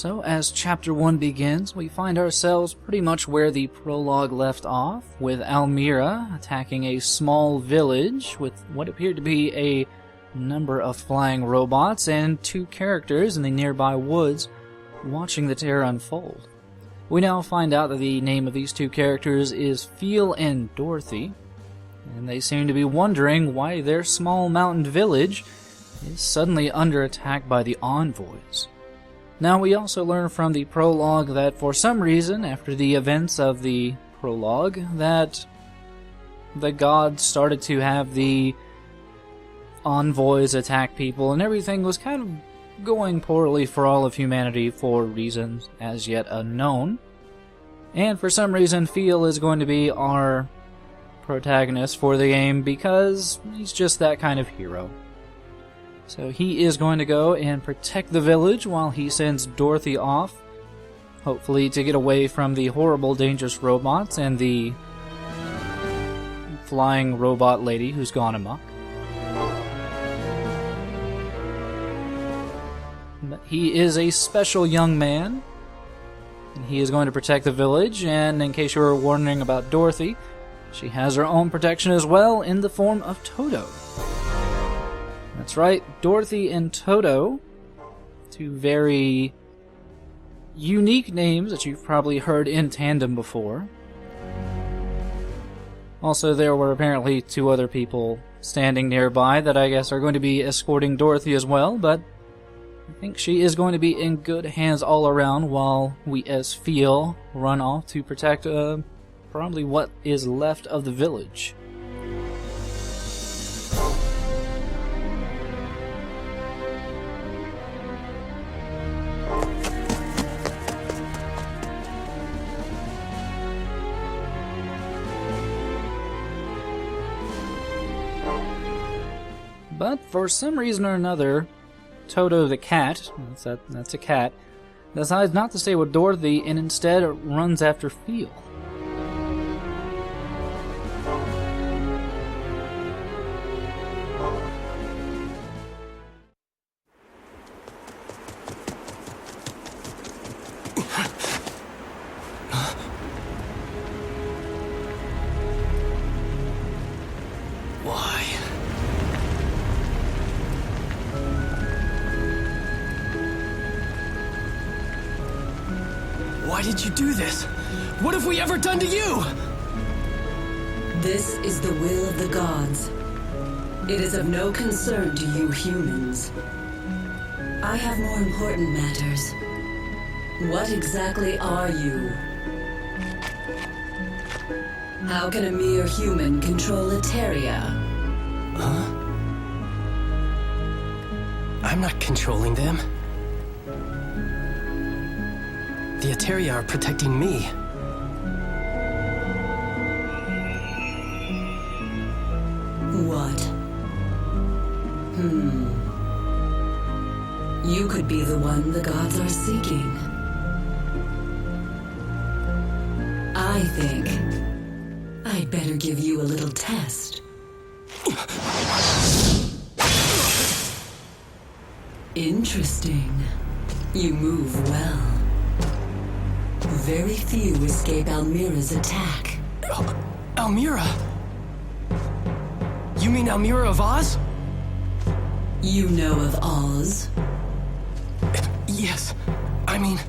So, as Chapter 1 begins, we find ourselves pretty much where the prologue left off, with Alira attacking a small village with what appeared to be a number of flying robots and two characters in the nearby woods watching the terror unfold. We now find out that the name of these two characters is Phil and Dorothy, and they seem to be wondering why their small mountain village is suddenly under attack by the envoys. Now, we also learn from the prologue that for some reason, after the events of the prologue, that the gods started to have the envoys attack people, and everything was kind of going poorly for all of humanity for reasons as yet unknown. And for some reason, Phil is going to be our protagonist for the game because he's just that kind of hero. So he is going to go and protect the village while he sends Dorothy off, hopefully to get away from the horrible, dangerous robots and the flying robot lady who's gone amok. But he is a special young man, and he is going to protect the village, and in case you were wondering about Dorothy, she has her own protection as well in the form of Toto. That's right, Dorothy and Toto, two very unique names that you've probably heard in tandem before. Also, there were apparently two other people standing nearby that I guess are going to be escorting Dorothy as well, but I think she is going to be in good hands all around while we as Phil run off to protect probably what is left of the village. But for some reason or another, Toto the cat, that's a cat, decides not to stay with Dorothy and instead runs after Phil. Why did you do this? What have we ever done to you? This is the will of the gods. It is of no concern to you humans. I have more important matters. What exactly are you? How can a mere human control Etheria? Huh? I'm not controlling them. The Etheria are protecting me. What? You could be the one the gods are seeking. I think I'd better give you a little test. Interesting. You move well. Very few escape Almira's attack. Almira? You mean Almira of Oz? You know of Oz? Yes. I mean,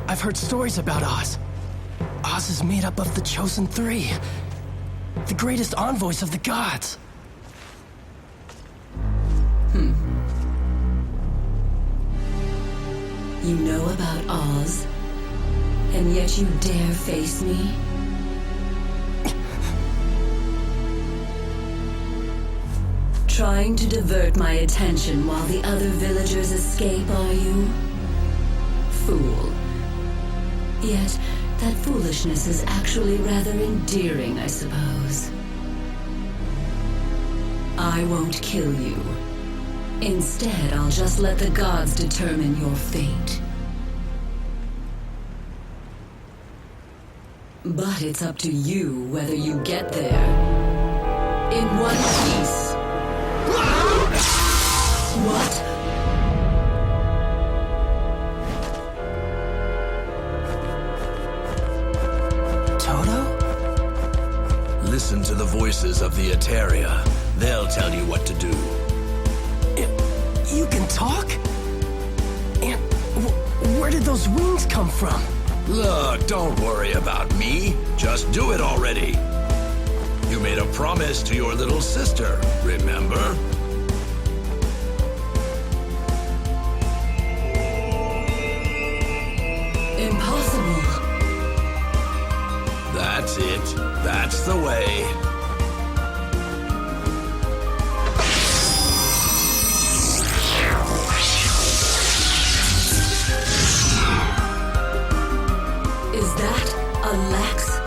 I've heard stories about Oz. Oz is made up of the Chosen Three, the greatest envoys of the gods. You know about Oz? And yet you dare face me? Trying to divert my attention while the other villagers escape, are you? Fool. Yet, that foolishness is actually rather endearing, I suppose. I won't kill you. Instead, I'll just let the gods determine your fate. But it's up to you whether you get there in one piece. What? Toto? Listen to the voices of the Etheria. They'll tell you what to do. You can talk? And where did those wings come from? Look, don't worry about me. Just do it already. You made a promise to your little sister, remember? Impossible. That's it. That's the way. Is that a Lex?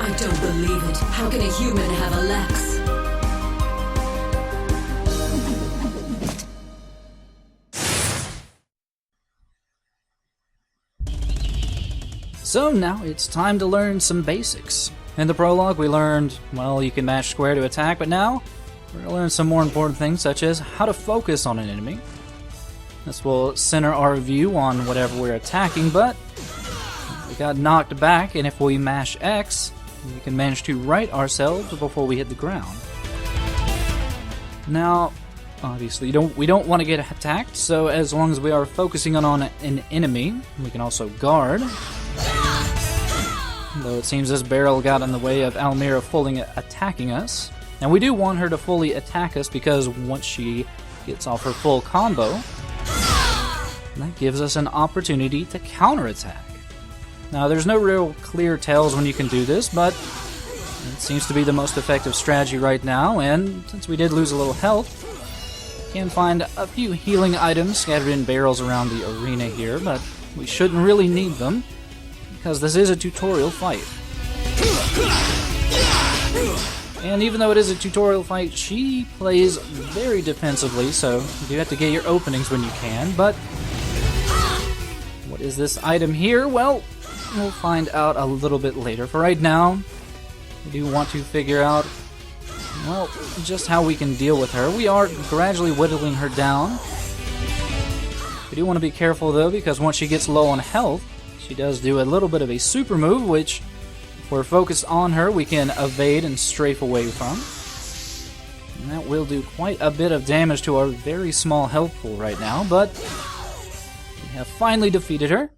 I don't believe it. How can a human have a Lex? So now it's time to learn some basics. In the prologue we learned, well, you can mash square to attack, but now we're going to learn some more important things such as how to focus on an enemy. This will center our view on whatever we're attacking, but we got knocked back, and if we mash X, we can manage to right ourselves before we hit the ground. Now, obviously we don't want to get attacked, so as long as we are focusing on an enemy, we can also guard. Though it seems this barrel got in the way of Alira fully attacking us. Now we do want her to fully attack us because once she gets off her full combo, that gives us an opportunity to counterattack. Now there's no real clear tells when you can do this, but it seems to be the most effective strategy right now, and since we did lose a little health, we can find a few healing items scattered in barrels around the arena here, but we shouldn't really need them, because this is a tutorial fight. And even though it is a tutorial fight, she plays very defensively, so you do have to get your openings when you can, but what is this item here? Well, we'll find out a little bit later. For right now, we do want to figure out, well, just how we can deal with her. We are gradually whittling her down. We do want to be careful though, because once she gets low on health, she does do a little bit of a super move, which, if we're focused on her, we can evade and strafe away from. And that will do quite a bit of damage to our very small health pool right now, but we have finally defeated her.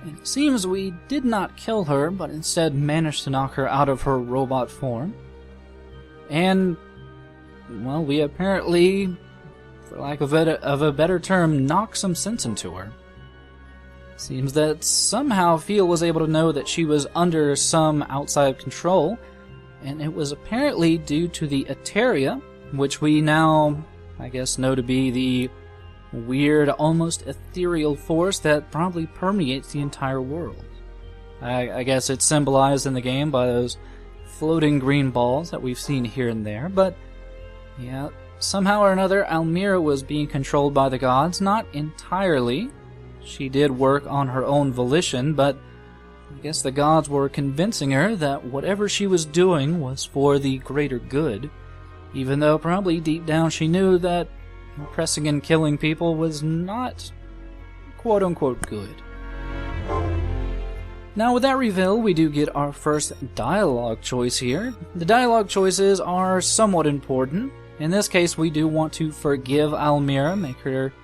It seems we did not kill her, but instead managed to knock her out of her robot form. And, well, we apparently, for lack of a better term, knocked some sense into her. Seems that somehow Phil was able to know that she was under some outside control, and it was apparently due to the Etheria, which we now, I guess, know to be the weird, almost ethereal force that probably permeates the entire world. I guess it's symbolized in the game by those floating green balls that we've seen here and there, but yeah, somehow or another Alira was being controlled by the gods, not entirely. She did work on her own volition, but I guess the gods were convincing her that whatever she was doing was for the greater good, even though probably deep down she knew that oppressing and killing people was not quote-unquote good. Now with that reveal, we do get our first dialogue choice here. The dialogue choices are somewhat important. In this case, we do want to forgive Alira, make her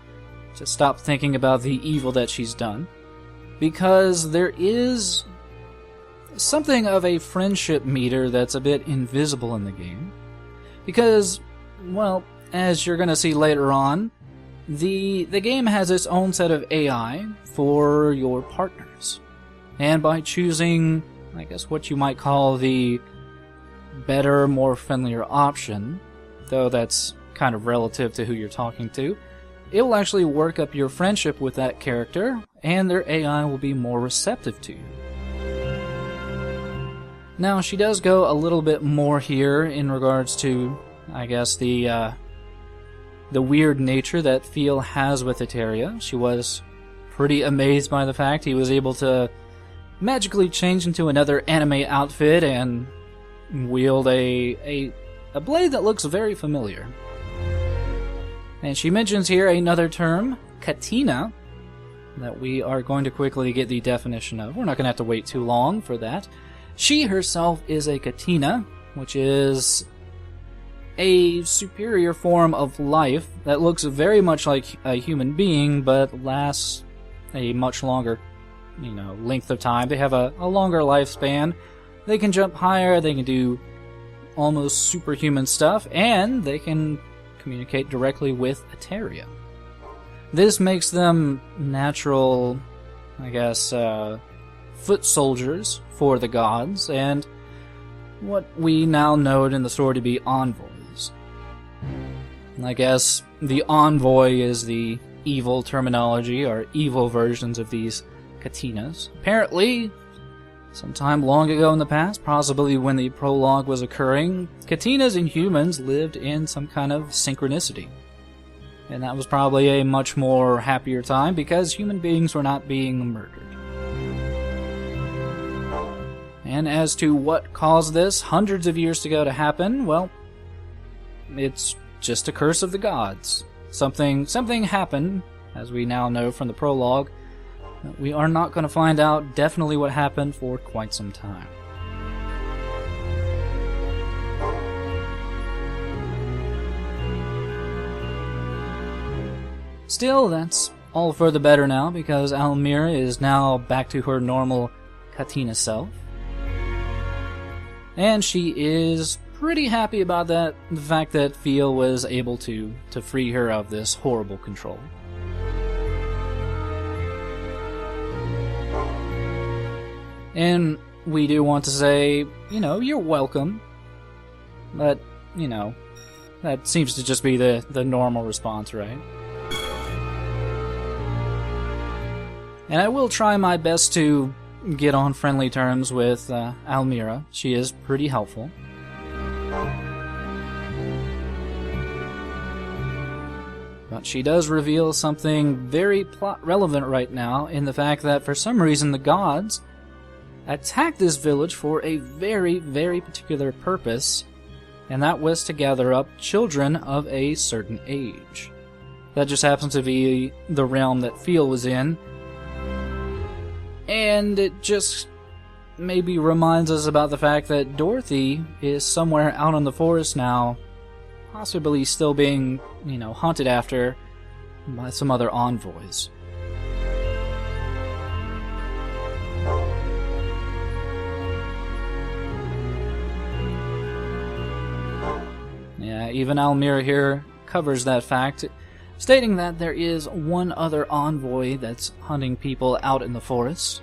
to stop thinking about the evil that she's done, because there is something of a friendship meter that's a bit invisible in the game. Because, well, as you're going to see later on, the game has its own set of AI for your partners. And by choosing, I guess, what you might call the better, more friendlier option, though that's kind of relative to who you're talking to, it will actually work up your friendship with that character, and their AI will be more receptive to you. Now, she does go a little bit more here in regards to, I guess, the weird nature that Phil has with Etheria. She was pretty amazed by the fact he was able to magically change into another anime outfit and wield a blade that looks very familiar. And she mentions here another term, katina, that we are going to quickly get the definition of. We're not going to have to wait too long for that. She herself is a katina, which is a superior form of life that looks very much like a human being, but lasts a much longer, length of time. They have a longer lifespan. They can jump higher, they can do almost superhuman stuff, and they can communicate directly with Etheria. This makes them natural, foot soldiers for the gods, and what we now know in the story to be envoys. I guess the envoy is the evil terminology, or evil versions of these katinas. Apparently, sometime long ago in the past, possibly when the prologue was occurring, katinas and humans lived in some kind of synchronicity. And that was probably a much more happier time because human beings were not being murdered. And as to what caused this hundreds of years ago to happen, well, it's just a curse of the gods. Something happened, as we now know from the prologue. We are not going to find out definitely what happened for quite some time. Still, that's all for the better now, because Alira is now back to her normal katina self. And she is pretty happy about that, the fact that Feel was able to free her of this horrible control. And we do want to say, you're welcome. But, that seems to just be the normal response, right? And I will try my best to get on friendly terms with Alira. She is pretty helpful. But she does reveal something very plot relevant right now in the fact that for some reason the gods attacked this village for a very, very particular purpose, and that was to gather up children of a certain age. That just happens to be the realm that Feel was in. And it just maybe reminds us about the fact that Dorothy is somewhere out in the forest now, possibly still being, hunted after by some other envoys. Yeah, even Alira here covers that fact, stating that there is one other envoy that's hunting people out in the forest.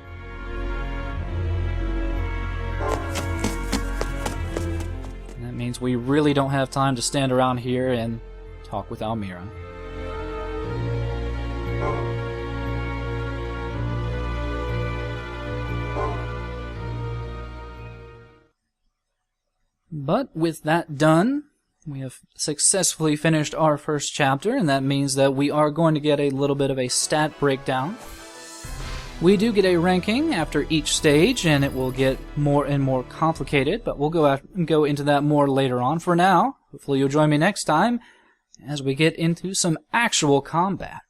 And that means we really don't have time to stand around here and talk with Alira. But with that done, we have successfully finished our first chapter, and that means that we are going to get a little bit of a stat breakdown. We do get a ranking after each stage, and it will get more and more complicated, but we'll go into that more later on. For now, hopefully you'll join me next time as we get into some actual combat.